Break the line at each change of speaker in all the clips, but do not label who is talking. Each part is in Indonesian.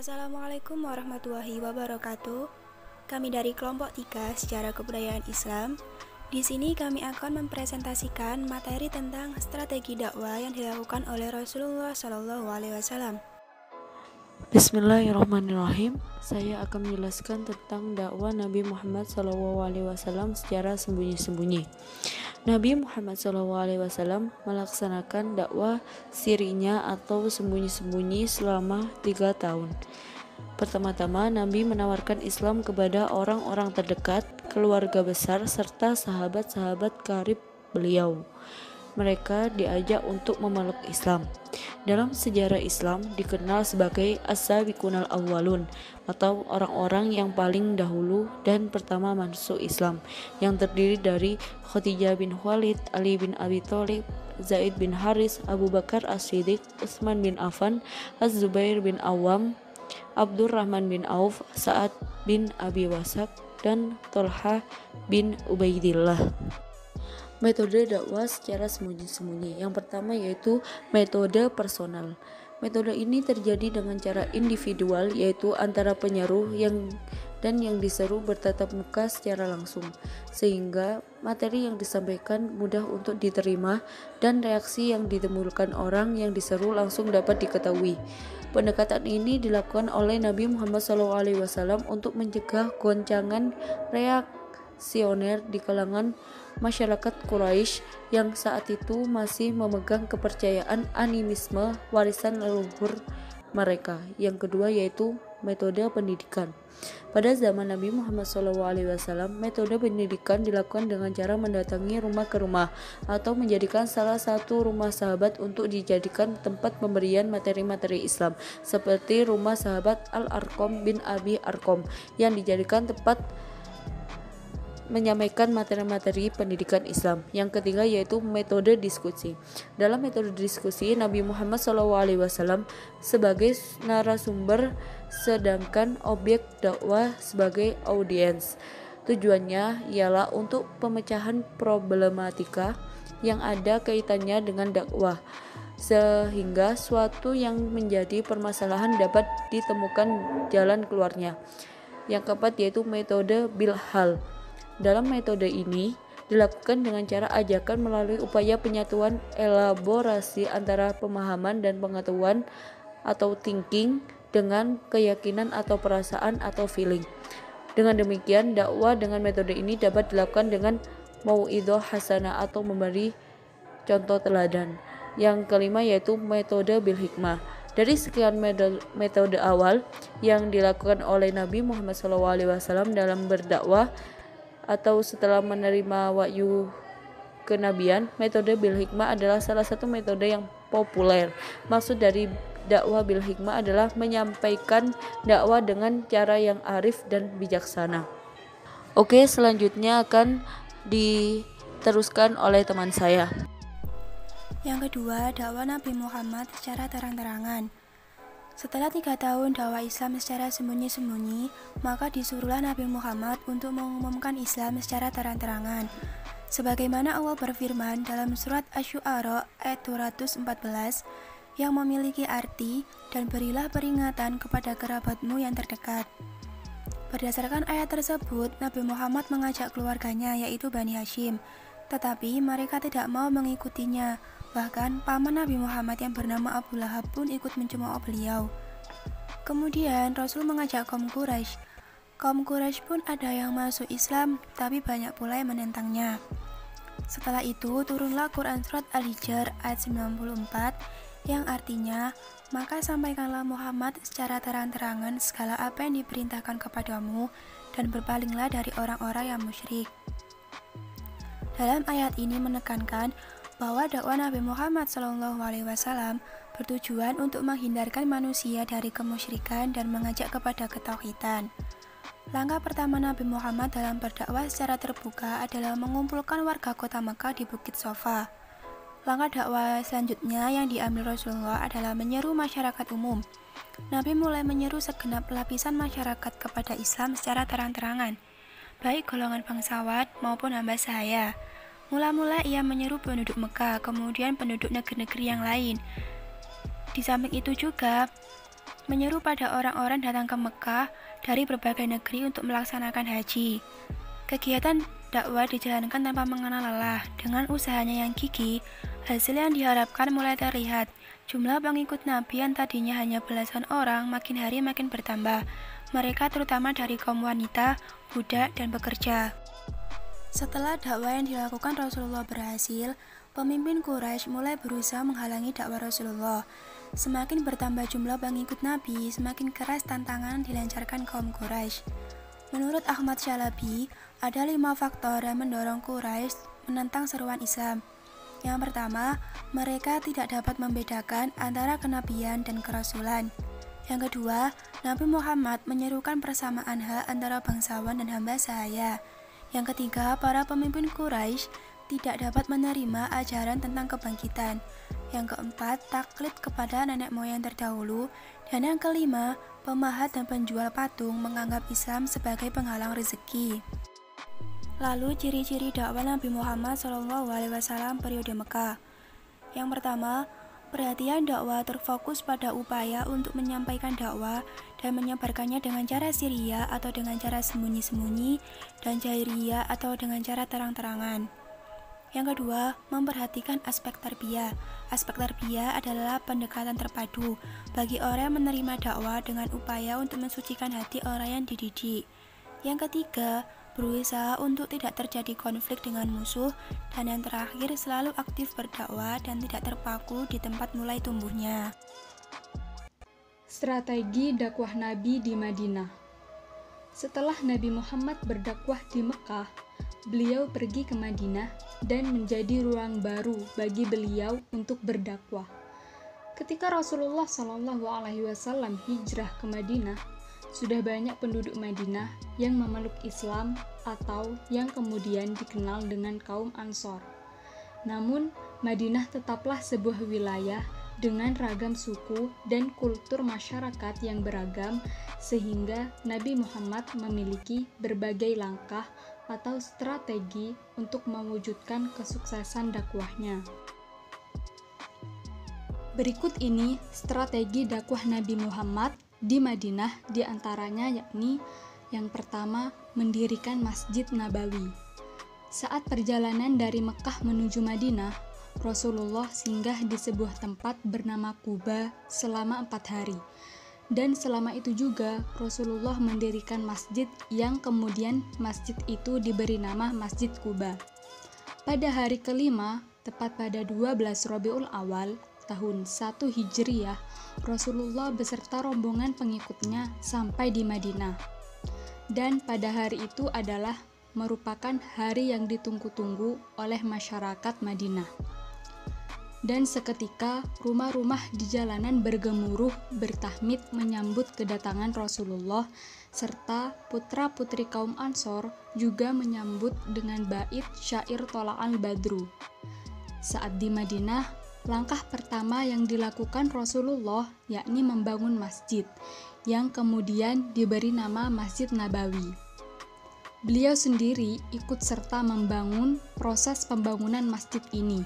Assalamualaikum warahmatullahi wabarakatuh. Kami dari kelompok 3 Sejarah Kebudayaan Islam. Di sini kami akan mempresentasikan materi tentang strategi dakwah yang dilakukan oleh Rasulullah SAW.
Bismillahirrahmanirrahim. Saya akan menjelaskan tentang dakwah Nabi Muhammad SAW secara sembunyi-sembunyi. Nabi Muhammad SAW melaksanakan dakwah sirinya atau sembunyi-sembunyi selama 3 tahun. Pertama-tama, Nabi menawarkan Islam kepada orang-orang terdekat, keluarga besar, serta sahabat-sahabat karib beliau. Mereka diajak untuk memeluk Islam. Dalam sejarah Islam dikenal sebagai as-sabiqunal awwalun atau orang-orang yang paling dahulu dan pertama masuk Islam, yang terdiri dari Khadijah bin Khalid, Ali bin Abi Thalib, Zaid bin Haris, Abu Bakar As-Siddiq, Utsman bin Affan, Az-Zubair bin Awam, Abdurrahman bin Auf, Sa'ad bin Abi Waqqas, dan Thalhah bin Ubaidillah. Metode dakwah secara sembunyi-sembunyi. Yang pertama yaitu metode personal. Metode ini terjadi dengan cara individual, yaitu antara penyeru dan yang diseru bertatap muka secara langsung, sehingga materi yang disampaikan mudah untuk diterima dan reaksi yang ditimbulkan orang yang diseru langsung dapat diketahui. Pendekatan ini dilakukan oleh Nabi Muhammad SAW untuk mencegah goncangan reaksioner di kalangan masyarakat Quraisy yang saat itu masih memegang kepercayaan animisme warisan leluhur mereka. Yang kedua yaitu metode pendidikan. Pada zaman Nabi Muhammad SAW, metode pendidikan dilakukan dengan cara mendatangi rumah ke rumah atau menjadikan salah satu rumah sahabat untuk dijadikan tempat pemberian materi-materi Islam, seperti rumah sahabat Al-Arqam bin Abi Arqam yang dijadikan tempat menyampaikan materi-materi pendidikan Islam. Yang ketiga yaitu metode diskusi. Dalam metode diskusi, Nabi Muhammad SAW sebagai narasumber sedangkan objek dakwah sebagai audiens. Tujuannya ialah untuk pemecahan problematika yang ada kaitannya dengan dakwah, sehingga suatu yang menjadi permasalahan dapat ditemukan jalan keluarnya. Yang keempat yaitu metode bilhal. Dalam metode ini dilakukan dengan cara ajakan melalui upaya penyatuan elaborasi antara pemahaman dan pengetahuan atau thinking dengan keyakinan atau perasaan atau feeling. Dengan demikian, dakwah dengan metode ini dapat dilakukan dengan mau'idhah hasanah atau memberi contoh teladan. Yang kelima yaitu metode bil hikmah. Dari sekian metode awal yang dilakukan oleh Nabi Muhammad SAW dalam berdakwah atau setelah menerima wahyu kenabian, metode bil hikmah adalah salah satu metode yang populer. Maksud dari dakwah bil hikmah adalah menyampaikan dakwah dengan cara yang arif dan bijaksana. Oke, selanjutnya akan diteruskan oleh teman saya.
Yang kedua, dakwah Nabi Muhammad secara terang-terangan. Setelah 3 tahun dakwah Islam secara sembunyi-sembunyi, maka disuruhlah Nabi Muhammad untuk mengumumkan Islam secara terang-terangan. Sebagaimana Allah berfirman dalam surat Asy-Syu'ara ayat 214 yang memiliki arti, dan berilah peringatan kepada kerabatmu yang terdekat. Berdasarkan ayat tersebut, Nabi Muhammad mengajak keluarganya yaitu Bani Hashim, tetapi mereka tidak mau mengikutinya. Bahkan paman Nabi Muhammad yang bernama Abu Lahab pun ikut mencemooh beliau. Kemudian Rasul mengajak kaum Quraisy. Kaum Quraisy pun ada yang masuk Islam, tapi banyak pula yang menentangnya. Setelah itu turunlah Quran surat Al-Hijr ayat 94 yang artinya, maka sampaikanlah Muhammad secara terang-terangan segala apa yang diperintahkan kepadamu dan berpalinglah dari orang-orang yang musyrik. Dalam ayat ini menekankan bahwa dakwah Nabi Muhammad SAW bertujuan untuk menghindarkan manusia dari kemusyrikan dan mengajak kepada ketauhidan. Langkah pertama Nabi Muhammad dalam berdakwah secara terbuka adalah mengumpulkan warga kota Mekah di Bukit Sofa. Langkah dakwah selanjutnya yang diambil Rasulullah adalah menyeru masyarakat umum. Nabi mulai menyeru segenap lapisan masyarakat kepada Islam secara terang-terangan, baik golongan bangsawan maupun hamba sahaya. Mula-mula ia menyeru penduduk Mekah, kemudian penduduk negeri-negeri yang lain. Di samping itu juga, menyeru pada orang-orang datang ke Mekah dari berbagai negeri untuk melaksanakan haji. Kegiatan dakwah dijalankan tanpa mengenal lelah. Dengan usahanya yang gigih, hasil yang diharapkan mulai terlihat. Jumlah pengikut Nabi yang tadinya hanya belasan orang makin hari makin bertambah. Mereka terutama dari kaum wanita, budak, dan pekerja. Setelah dakwah yang dilakukan Rasulullah berhasil, pemimpin Quraisy mulai berusaha menghalangi dakwah Rasulullah. Semakin bertambah jumlah pengikut Nabi, semakin keras tantangan dilancarkan kaum Quraisy. Menurut Ahmad Syalabi, ada 5 faktor yang mendorong Quraisy menentang seruan Islam. Yang pertama, mereka tidak dapat membedakan antara kenabian dan kerasulan. Yang kedua, Nabi Muhammad menyerukan persamaan hak antara bangsawan dan hamba sahaya. Yang ketiga, para pemimpin Quraisy tidak dapat menerima ajaran tentang kebangkitan. Yang keempat, taklid kepada nenek moyang terdahulu. Dan yang kelima, pemahat dan penjual patung menganggap Islam sebagai penghalang rezeki. Lalu ciri-ciri dakwah Nabi Muhammad SAW periode Mekah. Yang pertama, perhatian dakwah terfokus pada upaya untuk menyampaikan dakwah dan menyebarkannya dengan cara sirriyah atau dengan cara sembunyi-sembunyi dan jahriyah atau dengan cara terang-terangan. Yang kedua, memperhatikan aspek tarbiyah. Aspek tarbiyah adalah pendekatan terpadu bagi orang yang menerima dakwah dengan upaya untuk mensucikan hati orang yang dididik. Yang ketiga, berusaha untuk tidak terjadi konflik dengan musuh, dan yang terakhir selalu aktif berdakwah dan tidak terpaku di tempat mulai tumbuhnya.
Strategi dakwah Nabi di Madinah. Setelah Nabi Muhammad berdakwah di Mekah, beliau pergi ke Madinah dan menjadi ruang baru bagi beliau untuk berdakwah. Ketika Rasulullah SAW hijrah ke Madinah, sudah banyak penduduk Madinah yang memeluk Islam atau yang kemudian dikenal dengan kaum Ansor. Namun, Madinah tetaplah sebuah wilayah dengan ragam suku dan kultur masyarakat yang beragam, sehingga Nabi Muhammad memiliki berbagai langkah atau strategi untuk mewujudkan kesuksesan dakwahnya. Berikut ini strategi dakwah Nabi Muhammad di Madinah, diantaranya yakni yang pertama, mendirikan Masjid Nabawi. Saat perjalanan dari Mekah menuju Madinah, Rasulullah singgah di sebuah tempat bernama Quba selama 4 hari. Dan selama itu juga Rasulullah mendirikan masjid yang kemudian masjid itu diberi nama Masjid Quba. Pada hari kelima, tepat pada 12 Rabiul Awal, tahun 1 Hijriyah, Rasulullah beserta rombongan pengikutnya sampai di Madinah. Dan pada hari itu adalah merupakan hari yang ditunggu-tunggu oleh masyarakat Madinah. Dan seketika rumah-rumah di jalanan bergemuruh bertahmid menyambut kedatangan Rasulullah, serta putra-putri kaum Ansor juga menyambut dengan bait syair Tola'al Badru. Saat di Madinah, langkah pertama yang dilakukan Rasulullah yakni membangun masjid, yang kemudian diberi nama Masjid Nabawi. Beliau sendiri ikut serta membangun proses pembangunan masjid ini.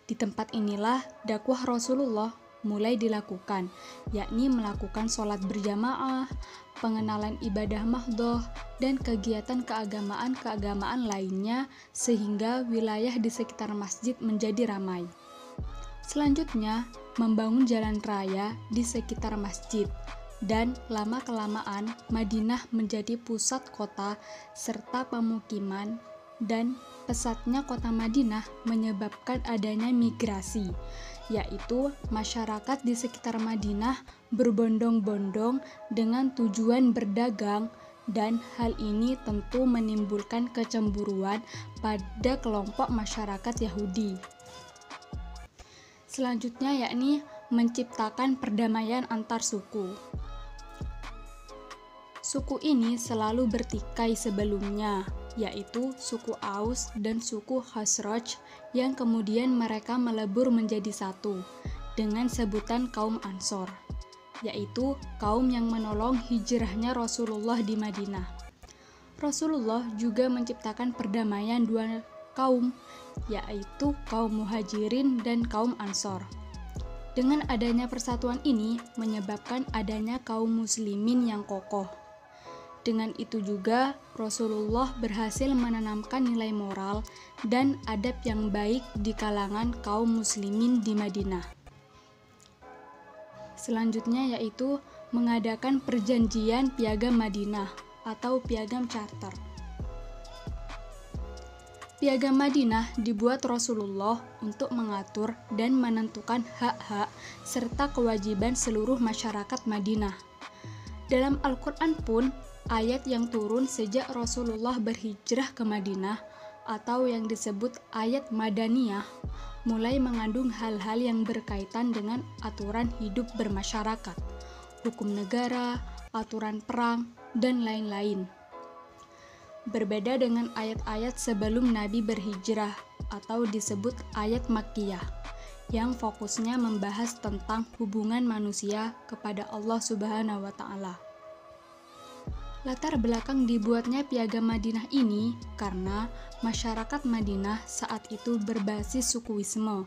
Di tempat inilah dakwah Rasulullah mulai dilakukan, yakni melakukan sholat berjamaah, pengenalan ibadah mahdhah, dan kegiatan keagamaan lainnya sehingga wilayah di sekitar masjid menjadi ramai. Selanjutnya, membangun jalan raya di sekitar masjid, dan lama-kelamaan Madinah menjadi pusat kota serta pemukiman, dan pesatnya kota Madinah menyebabkan adanya migrasi, yaitu masyarakat di sekitar Madinah berbondong-bondong dengan tujuan berdagang, dan hal ini tentu menimbulkan kecemburuan pada kelompok masyarakat Yahudi. Selanjutnya yakni menciptakan perdamaian antar suku. Suku ini selalu bertikai sebelumnya, yaitu suku Aus dan suku Khazraj, yang kemudian mereka melebur menjadi satu dengan sebutan kaum Ansor, yaitu kaum yang menolong hijrahnya Rasulullah di Madinah. Rasulullah juga menciptakan perdamaian dua kaum, yaitu kaum Muhajirin dan kaum Ansor. Dengan adanya persatuan ini menyebabkan adanya kaum muslimin yang kokoh. Dengan itu juga Rasulullah berhasil menanamkan nilai moral dan adab yang baik di kalangan kaum muslimin di Madinah. Selanjutnya yaitu mengadakan perjanjian Piagam Madinah atau Piagam Charter. Piagam Madinah dibuat Rasulullah untuk mengatur dan menentukan hak-hak serta kewajiban seluruh masyarakat Madinah. Dalam Al-Quran pun, ayat yang turun sejak Rasulullah berhijrah ke Madinah atau yang disebut ayat Madaniyah mulai mengandung hal-hal yang berkaitan dengan aturan hidup bermasyarakat, hukum negara, aturan perang, dan lain-lain. Berbeda dengan ayat-ayat sebelum Nabi berhijrah atau disebut ayat Makkiyah yang fokusnya membahas tentang hubungan manusia kepada Allah Subhanahu wa Ta'ala. Latar belakang dibuatnya Piagam Madinah ini karena masyarakat Madinah saat itu berbasis sukuisme,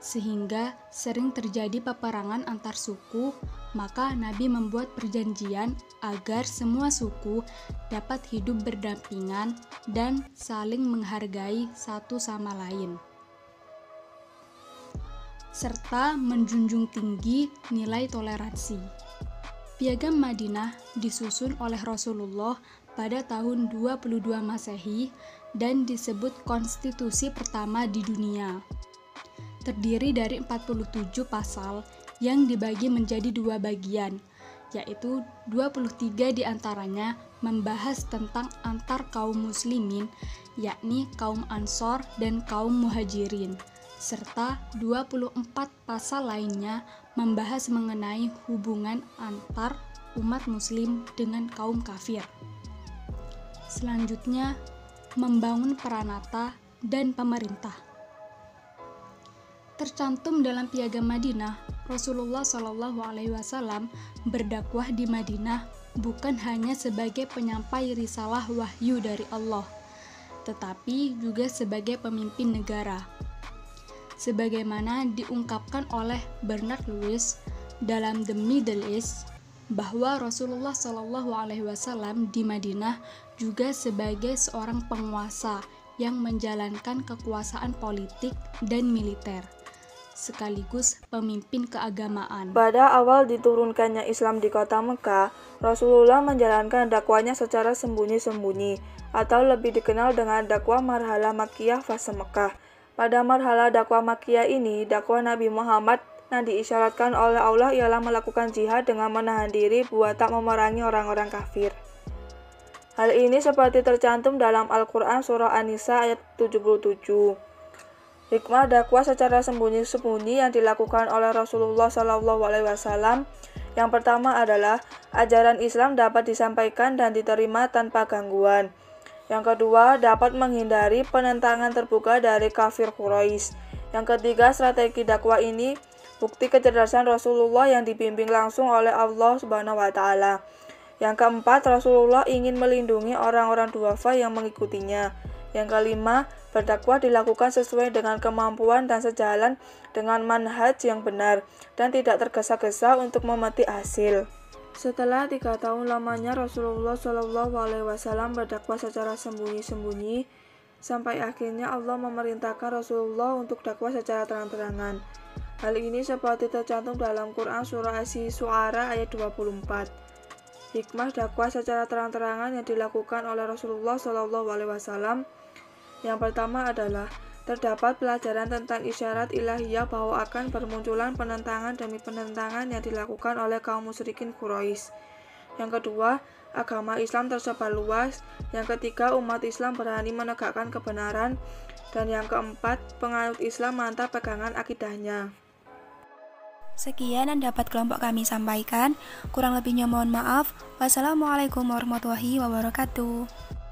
sehingga sering terjadi peperangan antar suku, maka Nabi membuat perjanjian agar semua suku dapat hidup berdampingan dan saling menghargai satu sama lain, serta menjunjung tinggi nilai toleransi. Piagam Madinah disusun oleh Rasulullah pada tahun 22 Masehi dan disebut konstitusi pertama di dunia. Terdiri dari 47 pasal yang dibagi menjadi 2 bagian, yaitu 23 diantaranya membahas tentang antar kaum muslimin, yakni kaum Ansor dan kaum Muhajirin, serta 24 pasal lainnya membahas mengenai hubungan antar umat muslim dengan kaum kafir. Selanjutnya, membangun peranata dan pemerintah. Tercantum dalam Piagam Madinah, Rasulullah SAW berdakwah di Madinah bukan hanya sebagai penyampai risalah wahyu dari Allah, tetapi juga sebagai pemimpin negara. Sebagaimana diungkapkan oleh Bernard Lewis dalam The Middle East, bahwa Rasulullah SAW di Madinah juga sebagai seorang penguasa yang menjalankan kekuasaan politik dan militer, sekaligus pemimpin keagamaan.
Pada awal diturunkannya Islam di kota Mekah, Rasulullah menjalankan dakwahnya secara sembunyi-sembunyi, atau lebih dikenal dengan dakwah marhalah Makkiyah fase Mekah. Pada marhalah dakwah Makkiyah ini, dakwah Nabi Muhammad yang diisyaratkan oleh Allah ialah melakukan jihad dengan menahan diri buat tak memerangi orang-orang kafir. Hal ini seperti tercantum dalam Al-Quran Surah An-Nisa ayat 77. Hikmah dakwah secara sembunyi-sembunyi yang dilakukan oleh Rasulullah SAW yang pertama adalah ajaran Islam dapat disampaikan dan diterima tanpa gangguan. Yang kedua, dapat menghindari penentangan terbuka dari kafir Quraisy. Yang ketiga, strategi dakwah ini bukti kecerdasan Rasulullah yang dibimbing langsung oleh Allah Subhanahu wa Ta'ala. Yang keempat, Rasulullah ingin melindungi orang-orang duafa yang mengikutinya. Yang kelima, berdakwah dilakukan sesuai dengan kemampuan dan sejalan dengan manhaj yang benar dan tidak tergesa-gesa untuk memetik hasil. Setelah 3 tahun lamanya Rasulullah SAW berdakwah secara sembunyi-sembunyi, sampai akhirnya Allah memerintahkan Rasulullah untuk dakwah secara terang-terangan. Hal ini seperti tercantum dalam Quran Surah Asy-Syu'ara ayat 24. Hikmah dakwah secara terang-terangan yang dilakukan oleh Rasulullah SAW yang pertama adalah terdapat pelajaran tentang isyarat ilahiyah bahwa akan bermunculan penentangan demi penentangan yang dilakukan oleh kaum musyrikin Quraisy. Yang kedua, agama Islam tersebar luas. Yang ketiga, umat Islam berani menegakkan kebenaran. Dan yang keempat, penganut Islam mantap pegangan akidahnya.
Sekian yang dapat kelompok kami sampaikan. Kurang lebihnya mohon maaf. Wassalamualaikum warahmatullahi wabarakatuh.